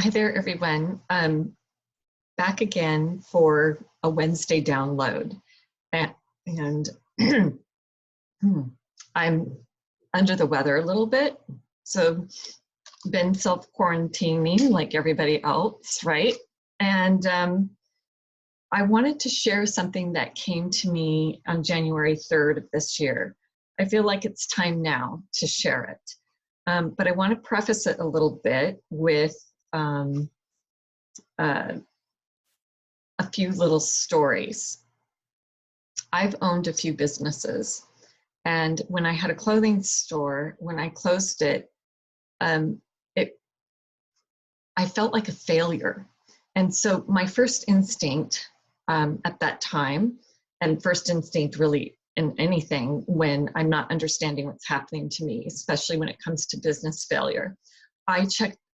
Hi there, everyone. Back again for a Wednesday download. And I'm under the weather a little bit, so been self-quarantining like everybody else, right? And I wanted to share something that came to me on January 3rd of this year. I feel like it's time now to share it. But I want to preface it a little bit with a few little stories. I've owned a few businesses, and when I had a clothing store, when I closed it, I felt like a failure. And so my first instinct at that time, and first instinct really in anything when I'm not understanding what's happening to me, especially when it comes to business failure,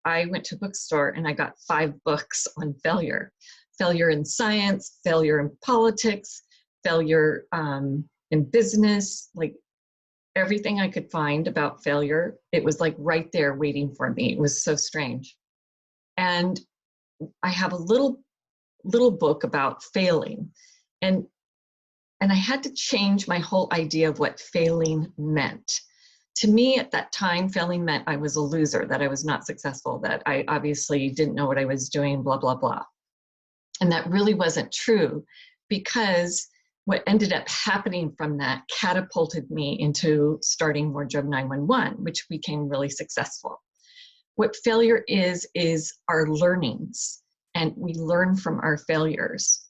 I went to a bookstore and I got 5 books on failure. Failure in science, failure in politics, failure in business, like everything I could find about failure, it was like right there waiting for me. It was so strange. And I have a little book about failing. And I had to change my whole idea of what failing meant. To me at that time, failing meant I was a loser, that I was not successful, that I obviously didn't know what I was doing, blah, blah, blah. And that really wasn't true, because what ended up happening from that catapulted me into starting Wardrobe 911, which became really successful. What failure is our learnings, and we learn from our failures.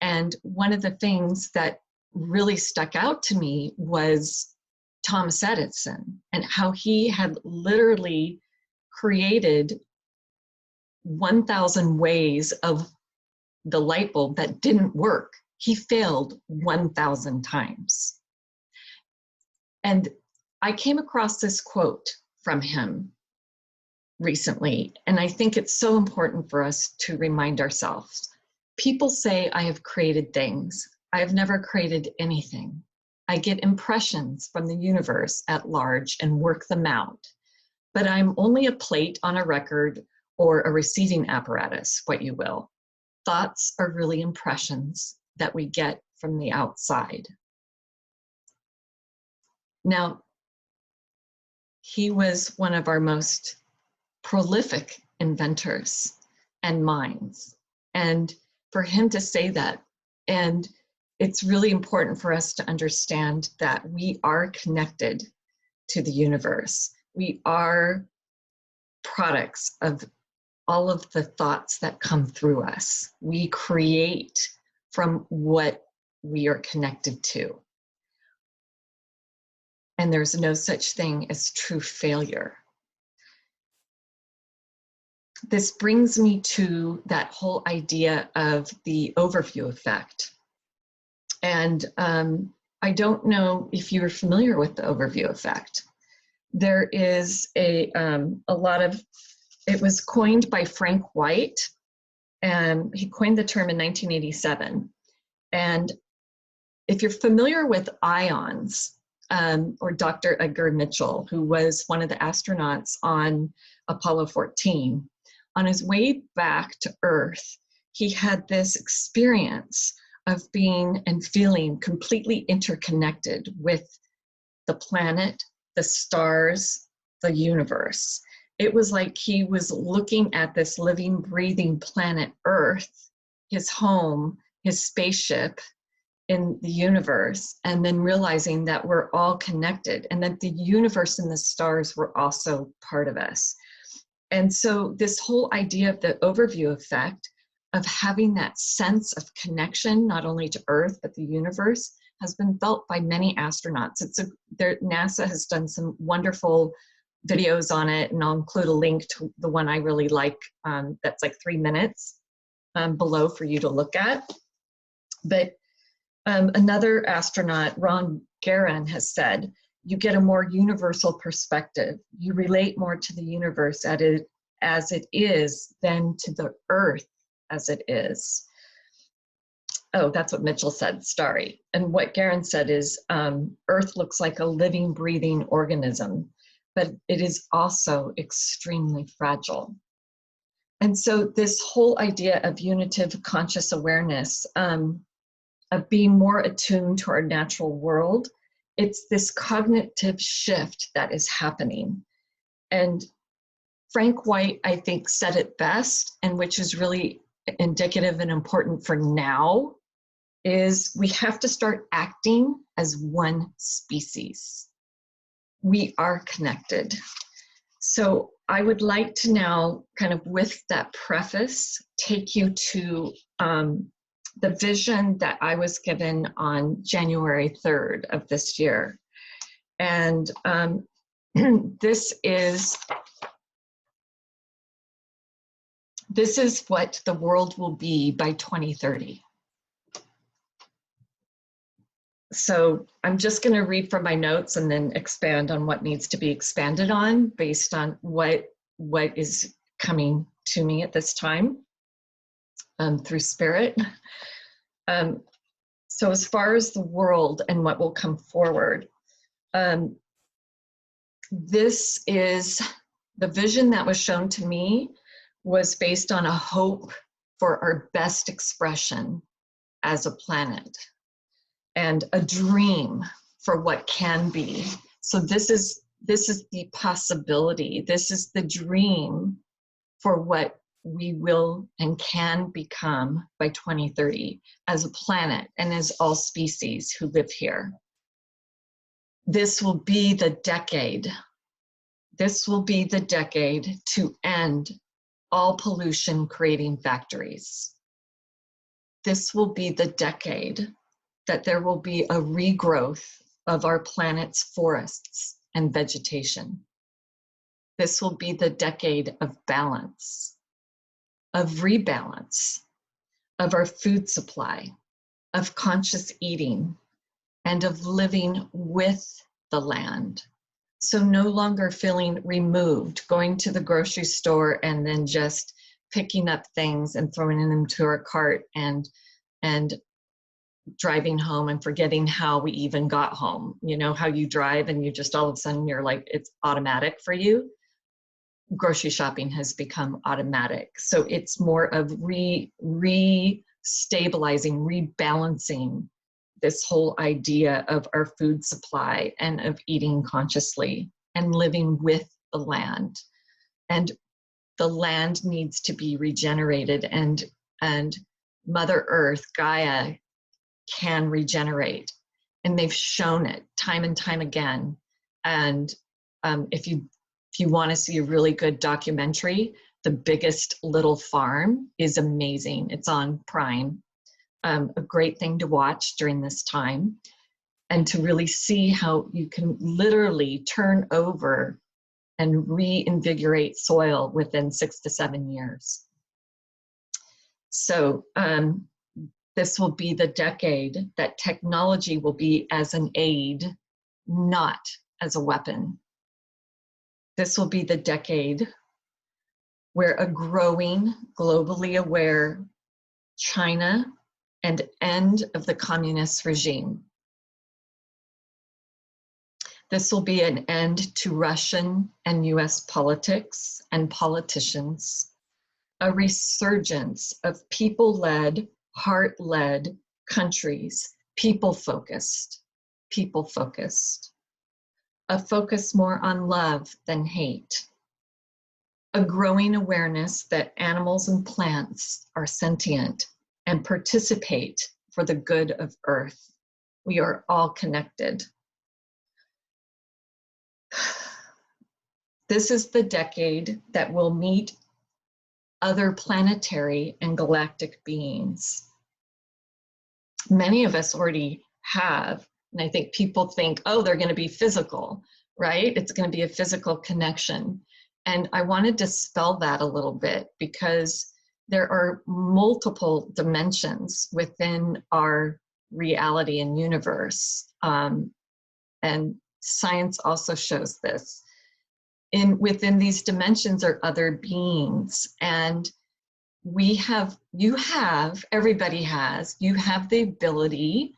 And one of the things that really stuck out to me was Thomas Edison and how he had literally created 1,000 ways of the light bulb that didn't work. He failed 1,000 times. And I came across this quote from him recently, and I think it's so important for us to remind ourselves. People say, I have created things. I have never created anything. I get impressions from the universe at large and work them out. But I'm only a plate on a record or a receiving apparatus, what you will. Thoughts are really impressions that we get from the outside. Now, he was one of our most prolific inventors and minds. And for him to say that, and it's really important for us to understand that we are connected to the universe. We are products of all of the thoughts that come through us. We create from what we are connected to. And there's no such thing as true failure. This brings me to that whole idea of the overview effect. And I don't know if you're familiar with the overview effect. There is a lot of, it was coined by Frank White, and he coined the term in 1987. And if you're familiar with ions, or Dr. Edgar Mitchell, who was one of the astronauts on Apollo 14, on his way back to Earth, he had this experience of being and feeling completely interconnected with the planet, the stars, the universe. It was like he was looking at this living, breathing planet Earth, his home, his spaceship in the universe, and then realizing that we're all connected and that the universe and the stars were also part of us. And so this whole idea of the overview effect of having that sense of connection, not only to Earth, but the universe, has been felt by many astronauts. NASA has done some wonderful videos on it, and I'll include a link to the one I really like that's like 3 minutes below for you to look at. But another astronaut, Ron Garan, has said, you get a more universal perspective. You relate more to the universe as it is than to the Earth as it is. Oh, that's what Mitchell said, sorry. And what Garan said is, Earth looks like a living, breathing organism, but it is also extremely fragile. And so this whole idea of unitive conscious awareness, of being more attuned to our natural world, it's this cognitive shift that is happening. And Frank White, I think, said it best, and which is really indicative and important for now, is we have to start acting as one species. We are connected. So I would like to now, kind of with that preface, take you to the vision that I was given on January 3rd of this year. And this is what the world will be by 2030. So I'm just going to read from my notes and then expand on what needs to be expanded on based on what is coming to me at this time through spirit. So as far as the world and what will come forward, this is the vision that was shown to me was based on a hope for our best expression as a planet and a dream for what can be. So this is the possibility. This is the dream for what we will and can become by 2030 as a planet and as all species who live here. This will be the decade. This will be the decade to end all pollution creating factories. This will be the decade that there will be a regrowth of our planet's forests and vegetation. This will be the decade of balance, of rebalance, of our food supply, of conscious eating, and of living with the land. So no longer feeling removed, going to the grocery store and then just picking up things and throwing them into our cart and driving home and forgetting how we even got home. You know, how you drive and you just all of a sudden you're like, it's automatic for you. Grocery shopping has become automatic. So it's more of restabilizing, rebalancing this whole idea of our food supply and of eating consciously and living with the land. And the land needs to be regenerated, and Mother Earth, Gaia, can regenerate. And they've shown it time and time again. And if you want to see a really good documentary, The Biggest Little Farm is amazing. It's on Prime. A great thing to watch during this time, and to really see how you can literally turn over and reinvigorate soil within 6 to 7 years. So this will be the decade that technology will be as an aid, not as a weapon. This will be the decade where a growing, globally aware China and end of the communist regime. This will be an end to Russian and US politics and politicians, a resurgence of people-led, heart-led countries, people-focused, a focus more on love than hate, a growing awareness that animals and plants are sentient and participate for the good of Earth. We are all connected. This is the decade that will meet other planetary and galactic beings. Many of us already have, and I think people think, oh, they're going to be physical, right? It's going to be a physical connection. And I want to dispel that a little bit, because there are multiple dimensions within our reality and universe. And science also shows this. Within these dimensions are other beings, and everybody has the ability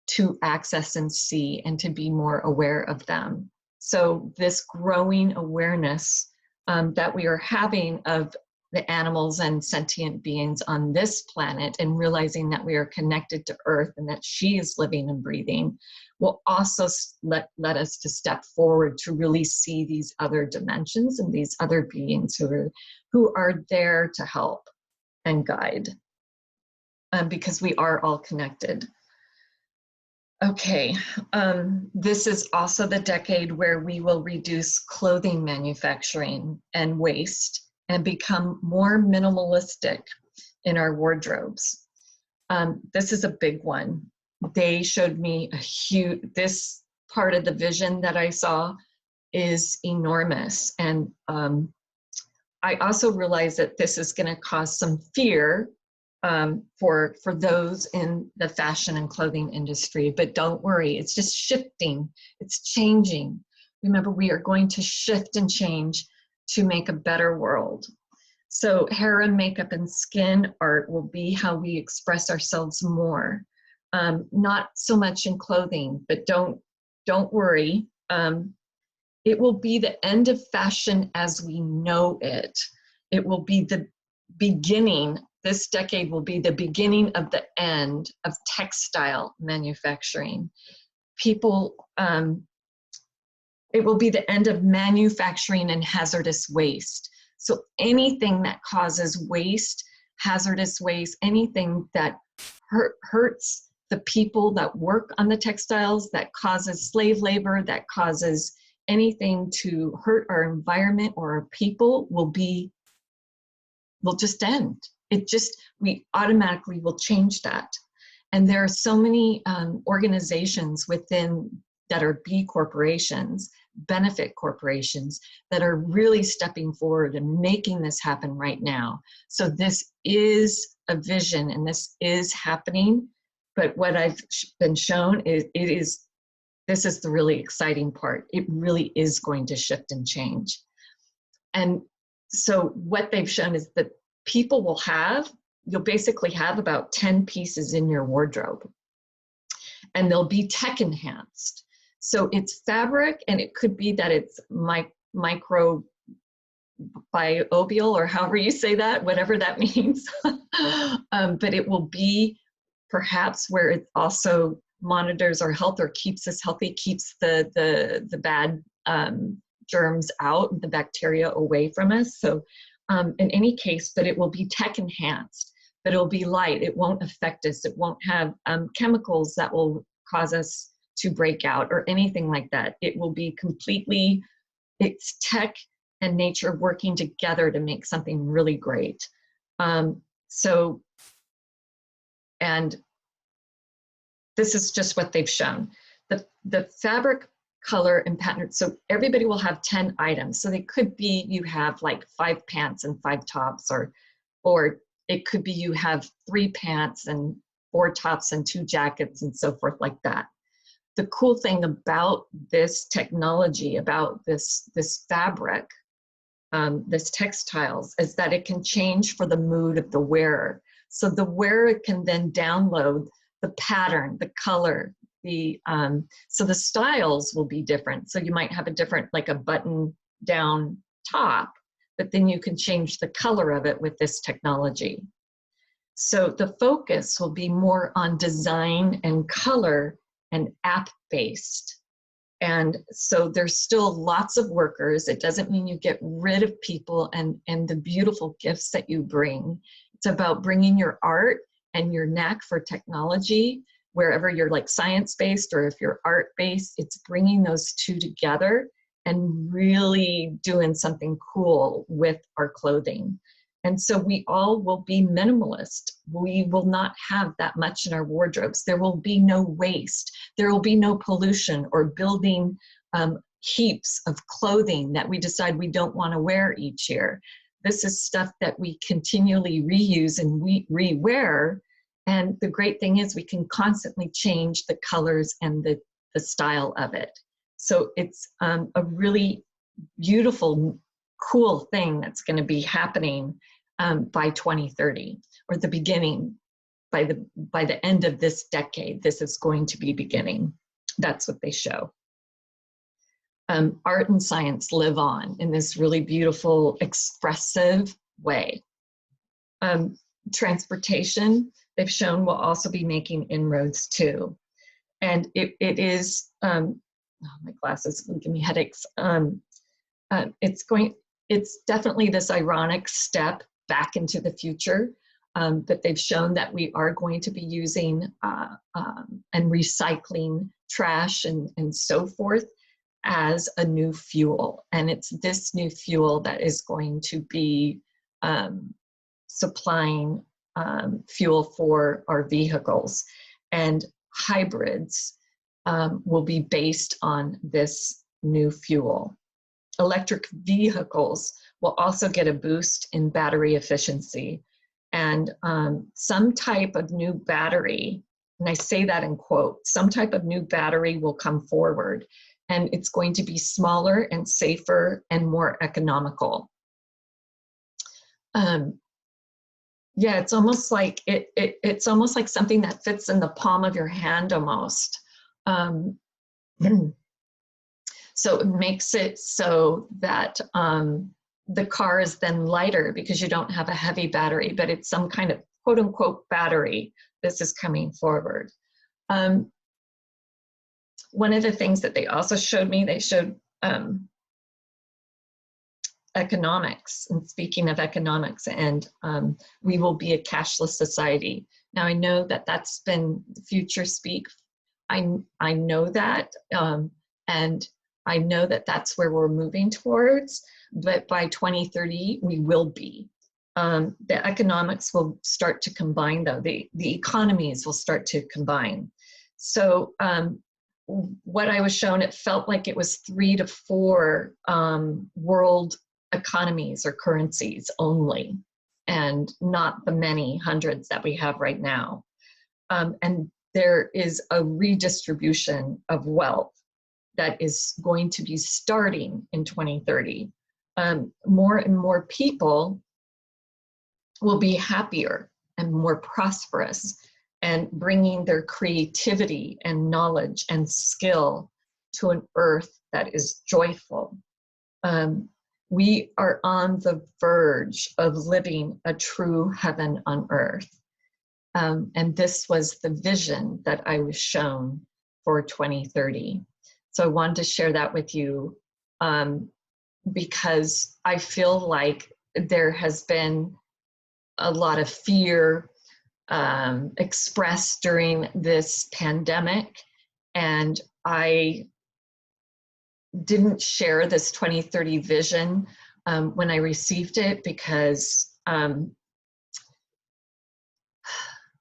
to access and see and to be more aware of them. So this growing awareness that we are having of the animals and sentient beings on this planet and realizing that we are connected to Earth and that she is living and breathing will also let us to step forward to really see these other dimensions and these other beings who are there to help and guide, because we are all connected. Okay, this is also the decade where we will reduce clothing manufacturing and waste and become more minimalistic in our wardrobes. This is a big one. They showed me this part of the vision that I saw is enormous. And I also realize that this is going to cause some fear for those in the fashion and clothing industry, but don't worry, it's just shifting, it's changing. Remember, we are going to shift and change to make a better world. So hair and makeup and skin art will be how we express ourselves more. Not so much in clothing, but don't worry. It will be the end of fashion as we know it. It will be the beginning. This decade will be the beginning of the end of textile manufacturing. People, it will be the end of manufacturing and hazardous waste. So anything that causes waste, hazardous waste, anything that hurts the people that work on the textiles, that causes slave labor, that causes anything to hurt our environment or our people will just end. We automatically will change that. And there are so many organizations within that are B corporations, benefit corporations, that are really stepping forward and making this happen right now. So this is a vision and this is happening, but what I've been shown is this is the really exciting part. It really is going to shift and change. And so what they've shown is that you'll basically have about 10 pieces in your wardrobe, and they'll be tech enhanced. So it's fabric, and it could be that it's microbial, or however you say that, whatever that means. But it will be perhaps where it also monitors our health or keeps us healthy, keeps the bad germs out, the bacteria away from us. So in any case, but it will be tech enhanced, but it'll be light. It won't affect us. It won't have chemicals that will cause us to break out or anything like that. It will be it's tech and nature working together to make something really great. And this is just what they've shown. The fabric, color, and pattern. So everybody will have 10 items. So they could be you have like 5 pants and 5 tops, or it could be you have 3 pants and 4 tops and 2 jackets and so forth like that. The cool thing about this technology, about this fabric, this textiles, is that it can change for the mood of the wearer. So the wearer can then download the pattern, the color, so the styles will be different. So you might have a different, like a button down top, but then you can change the color of it with this technology. So the focus will be more on design and color and app-based. And so there's still lots of workers. It doesn't mean you get rid of people and the beautiful gifts that you bring. It's about bringing your art and your knack for technology, wherever you're like science-based or if you're art-based, it's bringing those two together and really doing something cool with our clothing. And so we all will be minimalist. We will not have that much in our wardrobes. There will be no waste. There will be no pollution or building heaps of clothing that we decide we don't want to wear each year. This is stuff that we continually reuse and rewear. And the great thing is we can constantly change the colors and the style of it. So it's a really beautiful, cool thing that's going to be happening by 2030, or the beginning, by the end of this decade. This is going to be beginning. That's what they show. Art and science live on in this really beautiful, expressive way. Transportation, they've shown, will also be making inroads too. And it is, oh, my glasses give me headaches. It's definitely this ironic step back into the future, but they've shown that we are going to be using and recycling trash and so forth as a new fuel. And it's this new fuel that is going to be supplying fuel for our vehicles. And hybrids will be based on this new fuel. Electric vehicles will also get a boost in battery efficiency, and some type of new battery, and I say that in quote, some type of new battery will come forward, and it's going to be smaller and safer and more economical. Yeah, it's almost like it's almost like something that fits in the palm of your hand almost. So it makes it so that the car is then lighter because you don't have a heavy battery, but it's some kind of quote unquote battery. This is coming forward. One of the things that they also showed me, they showed economics. And speaking of economics, and we will be a cashless society. Now I know that that's been future speak. I know that, and I know that that's where we're moving towards, but by 2030, we will be. The economics will start to combine though, the economies will start to combine. So what I was shown, it felt like it was 3 to 4 world economies or currencies only, and not the many hundreds that we have right now. And there is a redistribution of wealth that is going to be starting in 2030. More and more people will be happier and more prosperous, and bringing their creativity and knowledge and skill to an earth that is joyful. We are on the verge of living a true heaven on earth. And this was the vision that I was shown for 2030. So I wanted to share that with you because I feel like there has been a lot of fear expressed during this pandemic, and I didn't share this 2030 vision when I received it because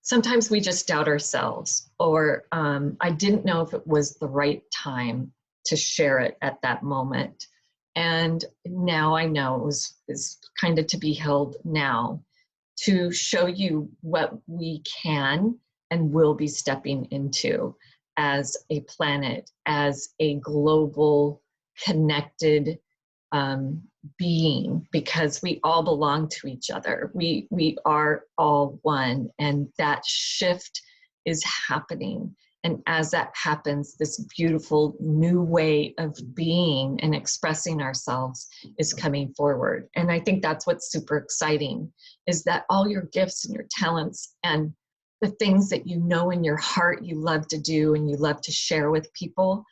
sometimes we just doubt ourselves, or I didn't know if it was the right time to share it at that moment. And now I know is kind of to be held now to show you what we can and will be stepping into as a planet, as a global connected being, because we all belong to each other. We are all one, and that shift is happening. And as that happens, this beautiful new way of being and expressing ourselves is coming forward. And I think that's what's super exciting, is that all your gifts and your talents and the things that you know in your heart you love to do and you love to share with people,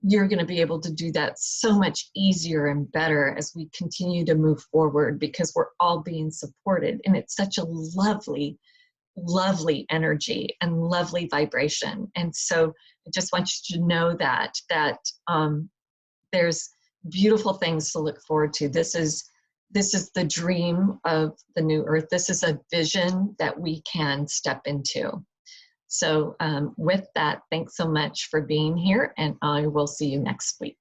you're going to be able to do that so much easier and better as we continue to move forward, because we're all being supported. And it's such a lovely, lovely energy and lovely vibration. And so I just want you to know that there's beautiful things to look forward to. This is the dream of the new earth. This is a vision that we can step into. So with that, thanks so much for being here, and I will see you next week.